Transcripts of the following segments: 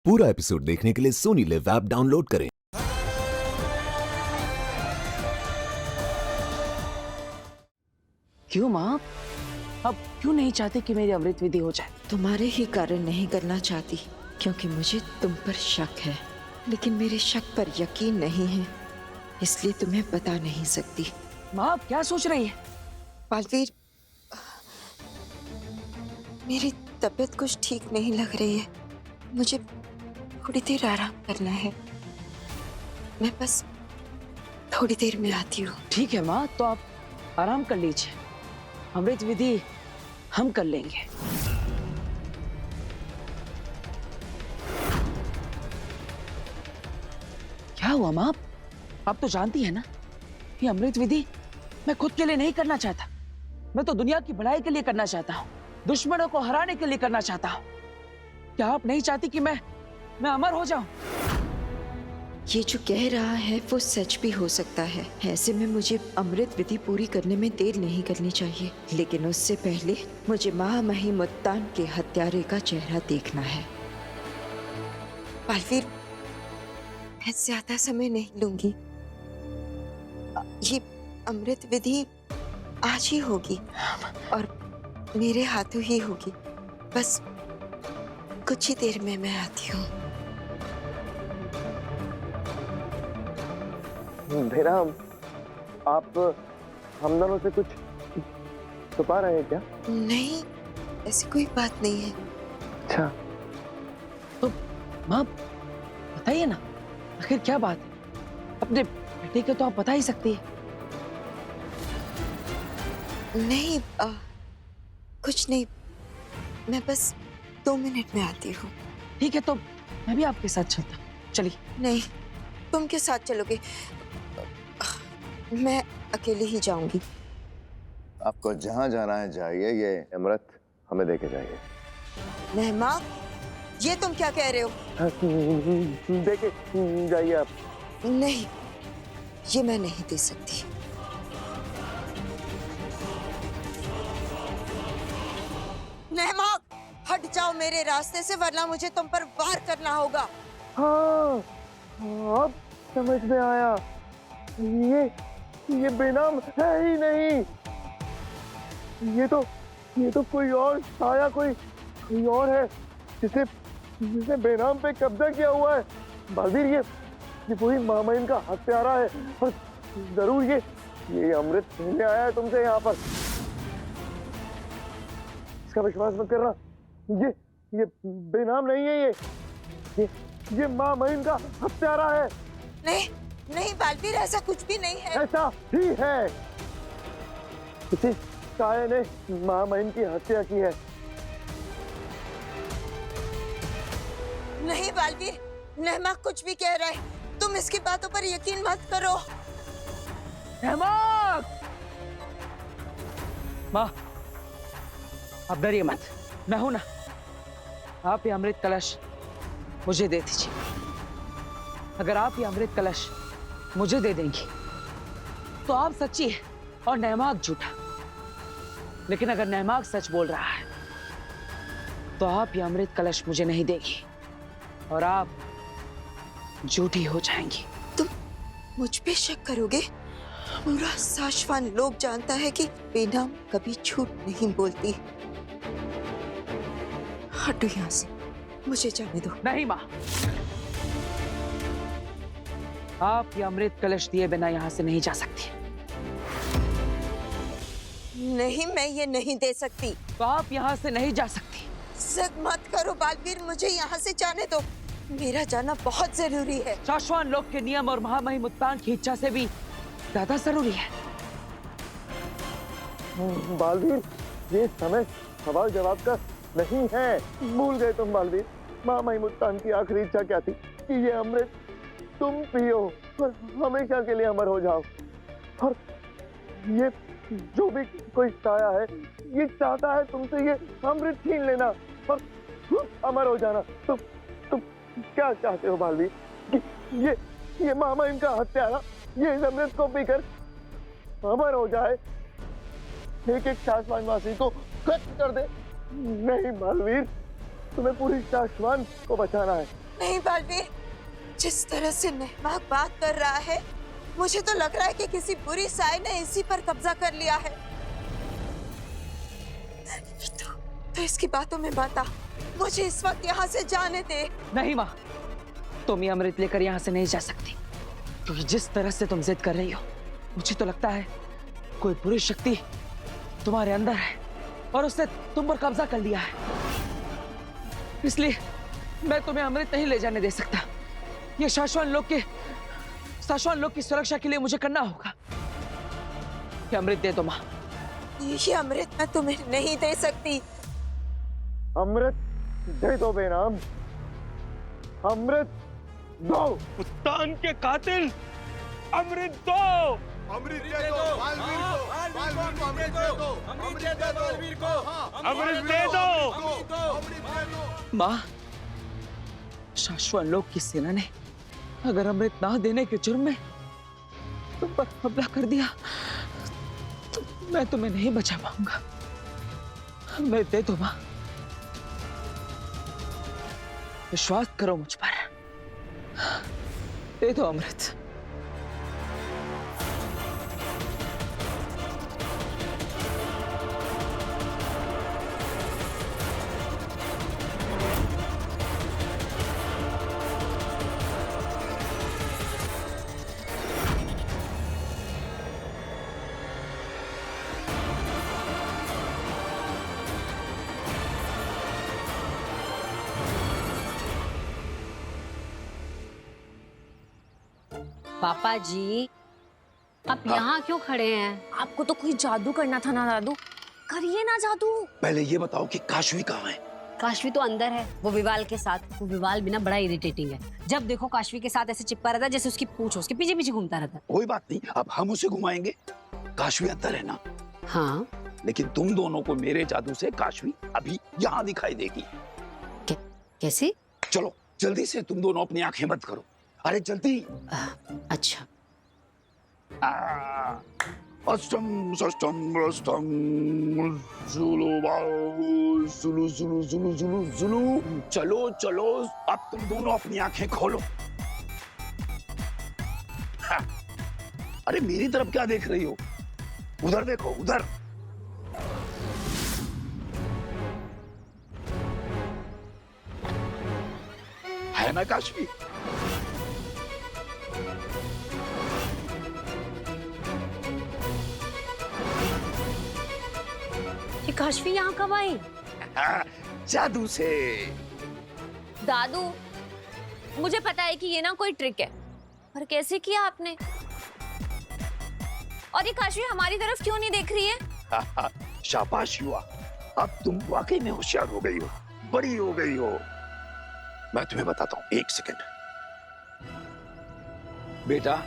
पूरा एपिसोड देखने के लिए सोनी लिव ऐप डाउनलोड करें। क्यों माँ? अब क्यों नहीं चाहती कि मेरी अमृत विधि हो जाए? तुम्हारे ही कारण नहीं करना चाहती, क्योंकि मुझे तुम पर शक है, लेकिन मेरे शक पर यकीन नहीं है, इसलिए तुम्हें बता नहीं सकती। माँ अब क्या सोच रही है? बालवीर, मेरी तबीयत कुछ ठीक नहीं लग रही है। मुझे थोड़ी देर आराम करना है। मैं बस थोड़ी देर में आती हूँ। ठीक है माँ, तो आप आराम कर लीजिए। अमृत विधि हम कर लेंगे। क्या हुआ माँ? आप तो जानती है ना, ये अमृत विधि मैं खुद के लिए नहीं करना चाहता। मैं तो दुनिया की भलाई के लिए करना चाहता हूँ, दुश्मनों को हराने के लिए करना चाहता हूँ। क्या आप नहीं चाहती कि मैं अमर हो जाऊं? ये जो कह रहा है वो सच भी हो सकता है। ऐसे में मुझे अमृत विधि पूरी करने में देर नहीं करनी चाहिए, लेकिन उससे पहले मुझे महामहिम मुत्तान के हत्यारे का चेहरा देखना है। बालवीर, मैं ज्यादा समय नहीं लूंगी। ये अमृत विधि आज ही होगी और मेरे हाथों ही होगी। बस कुछ ही देर में मैं आती हूँ। बेराम, आप हम दोनों से कुछ छुपा रहे हैं क्या? नहीं, ऐसी कोई बात नहीं है। अच्छा, तो माँ बताइए ना, आखिर क्या बात है? अपने बेटे के तो आप बता ही सकती है। नहीं, कुछ नहीं। मैं बस 2 मिनट में आती हूँ। ठीक है, तो मैं भी आपके साथ चलता हूँ। चलिए। नहीं, तुम के साथ चलोगे? मैं अकेले ही जाऊंगी। आपको जहाँ जाना है जाइए, ये अमृत हमें देके जाइए। मेहमा, ये तुम क्या कह रहे हो? देके जाइए आप। नहीं, ये मैं नहीं दे सकती। मेहमा, हट जाओ मेरे रास्ते से, वरना मुझे तुम पर वार करना होगा। हाँ, अब समझ में आया। ये बेनाम है ही नहीं। ये तो कोई और साया, कोई और है जिसने बेनाम पे कब्जा किया हुआ है। बालवीर, ये वही महामहिम का हत्यारा है और जरूर ये अमृत लेने आया है तुमसे यहाँ पर। इसका विश्वास मत करना। ये बेनाम नहीं है। ये महामहिम का हत्यारा है। नहीं नहीं बालवीर, ऐसा कुछ भी नहीं है। ऐसा ही है। किसी साये ने महामहिम की हत्या की है। नहीं बालवीर, नेहमा कुछ भी कह रहा है। तुम इसकी बातों पर यकीन मत करो। रहमत! माँ, आप डरिए मत, मैं हूं ना। आप ये अमृत कलश मुझे दे दीजिए। अगर आप ये अमृत कलश मुझे दे देंगी तो आप सच्ची है और नहमाक झूठा। लेकिन अगर नहमाक सच बोल रहा है तो आप ये अमृत कलश मुझे नहीं देगी और आप झूठी हो जाएंगी। तुम मुझ पे शक करोगे? पूरा साशवान लोग जानता है कि बेनाम कभी झूठ नहीं बोलती। हटो यहाँ से, मुझे जाने दो। नहीं माँ, आप ये अमृत कलश दिए बिना यहाँ से नहीं जा सकती। नहीं, मैं ये नहीं दे सकती। तो आप यहाँ से नहीं जा सकती। जिद मत करो बालवीर, मुझे यहाँ से जाने दो। मेरा जाना बहुत जरूरी है। शाश्वान लोक के नियम और महामहिम मुत्तान की इच्छा से भी ज्यादा जरूरी है। बालवीर, ये समय सवाल जवाब का नहीं है। भूल गए तुम बालवीर, महामहिम मुत्तान की आखिरी इच्छा क्या थी? कि ये अमृत तुम पियो और हमेशा के लिए अमर हो जाओ। और ये जो भी कोई साया है, ये चाहता है तुमसे ये अमृत छीन लेना और अमर हो जाना। तुम क्या चाहते हो बालवीर? कि ये महामहिम का हत्यारा ये इस अमृत को पीकर अमर हो जाए, एक शाश्वानवासी को खत्म कर दे? नहीं बालवीर, तुम्हें पूरी शाश्वान को बचाना है। नहीं बालवीर, जिस तरह से नेहमाक बात कर रहा है, मुझे तो लग रहा है कि किसी बुरी साई ने इसी पर कब्जा कर लिया है। तो इसकी बातों में बात आ, मुझे इस वक्त यहाँ से जाने दे। नहीं माँ, तुम ये अमृत लेकर यहाँ से नहीं जा सकती, क्योंकि जिस तरह से तुम जिद कर रही हो, मुझे तो लगता है कोई बुरी शक्ति तुम्हारे अंदर है और उसने तुम पर कब्जा कर लिया है। इसलिए मैं तुम्हें अमृत नहीं ले जाने दे सकता। ये शाश्वत लोक की सुरक्षा के लिए मुझे करना होगा। ये अमृत दे दो माँ। ये अमृत मैं तुम्हें नहीं दे सकती। अमृत दे दो बेनाम, अमृत दो। मुत्तान के कातिल, अमृत दो। अमृत दे दो बालवीर को, बालवीर को अमृत दे दो, अमृत दे दो बालवीर को, अमृत दे दो। अमृत दे दो। माँ, शाश्वत लोक की सेना ने अगर अमृत ना देने के जुर्म में तुम पर हमला कर दिया तो मैं तुम्हें नहीं बचा पाऊंगा। अमृत दे दो माँ, विश्वास करो मुझ पर, दे दो अमृत। पापा जी, आप यहाँ क्यों खड़े हैं? आपको तो कोई जादू करना था ना दादू, करिए ना जादू। पहले ये बताओ कि काशवी कहाँ है? काशवी तो अंदर है, वो विवाल के साथ। वो विवाल भी ना बड़ा इरिटेटिंग है। जब देखो काशवी के साथ ऐसे चिपका रहता है जैसे उसकी पूंछ उसके पीछे पीछे घूमता रहता है। कोई बात नहीं, अब हम उसे घुमाएंगे। काशवी अंदर है ना? हाँ, लेकिन तुम दोनों को मेरे जादू से काशवी अभी यहाँ दिखाई देगी। कैसे? चलो जल्दी से तुम दोनों अपनी आंखें बंद करो। अरे जल्दी। अच्छा। अष्टम षष्टम अष्टम जुलू बाऊ जुलू जुलू जुलू जुलू जुलू। चलो चलो, अब तुम दोनों अपनी आंखें खोलो। हाँ। अरे मेरी तरफ क्या देख रही हो? उधर देखो, उधर। है ना काशवी? ये काशवी यहाँ कब आई? जादू से। दादू, मुझे पता है कि ये ना कोई ट्रिक है, पर कैसे किया आपने? और ये काशवी हमारी तरफ क्यों नहीं देख रही है? शाबाश युवा, अब तुम वाकई में होशियार हो गई हो, बड़ी हो गई हो। मैं तुम्हें बताता हूँ, एक सेकंड। बेटा,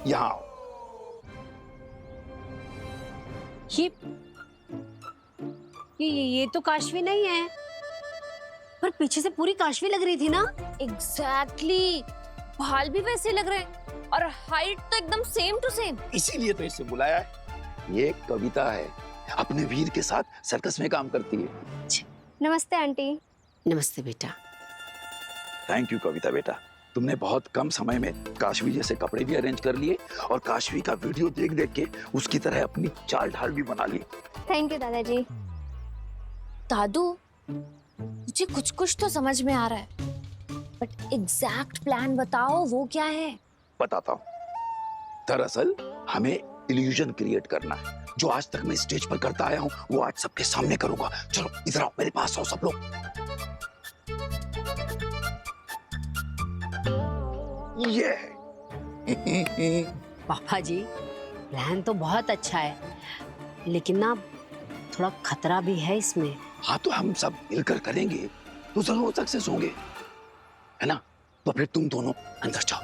यहाँ आओ। ये तो काशवी नहीं है, पर पीछे से पूरी काशवी लग रही थी ना? एग्जैक्टली, बाल भी वैसे लग रहे हैं और हाइट तो एकदम सेम टू सेम। इसीलिए तो इसे बुलाया है। ये कविता है, अपने वीर के साथ सर्कस में काम करती है। नमस्ते आंटी। नमस्ते बेटा। थैंक यू कविता बेटा, तुमने बहुत कम समय में काशवी जैसे कपड़े भी अरेंज कर लिए और काशवी का वीडियो देख देख के उसकी तरह अपनी चाल ढाल भी बना ली। थैंक यू दादाजी। दादू, मुझे कुछ कुछ तो समझ में आ रहा है, बट एग्जैक्ट प्लान बताओ, वो क्या है? बताता हूँ। दरअसल हमें इल्यूजन क्रिएट करना है। जो आज तक मैं स्टेज पर करता आया हूँ वो आज सबके सामने करूंगा। चलो इधर आओ, मेरे पास आओ सब लोग। ये पापा जी, प्लान तो बहुत अच्छा है, लेकिन ना थोड़ा खतरा भी है इसमें। हाँ, तो हम सब मिलकर करेंगे तो जरूर सक्सेस होंगे, है ना? तो फिर तुम दोनों अंदर जाओ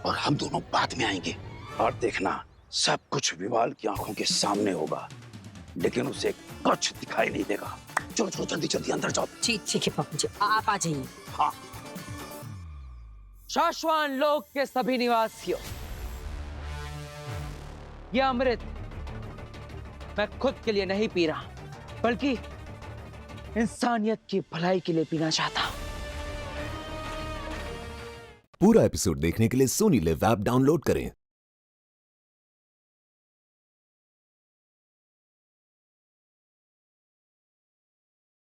और हम दोनों बाद में आएंगे। और देखना, सब कुछ विवाल की आंखों के सामने होगा, लेकिन उसे कुछ दिखाई नहीं देगा। चलो चलो जल्दी जल्दी अंदर जाओ। ठीक है पापा जी, आप आ जाइए। हाँ। शाश्वत लोक के सभी निवासियों, यह अमृत मैं खुद के लिए नहीं पी रहा, बल्कि इंसानियत की भलाई के लिए पीना चाहता हूं। पूरा एपिसोड देखने के लिए सोनी लिव ऐप डाउनलोड करें।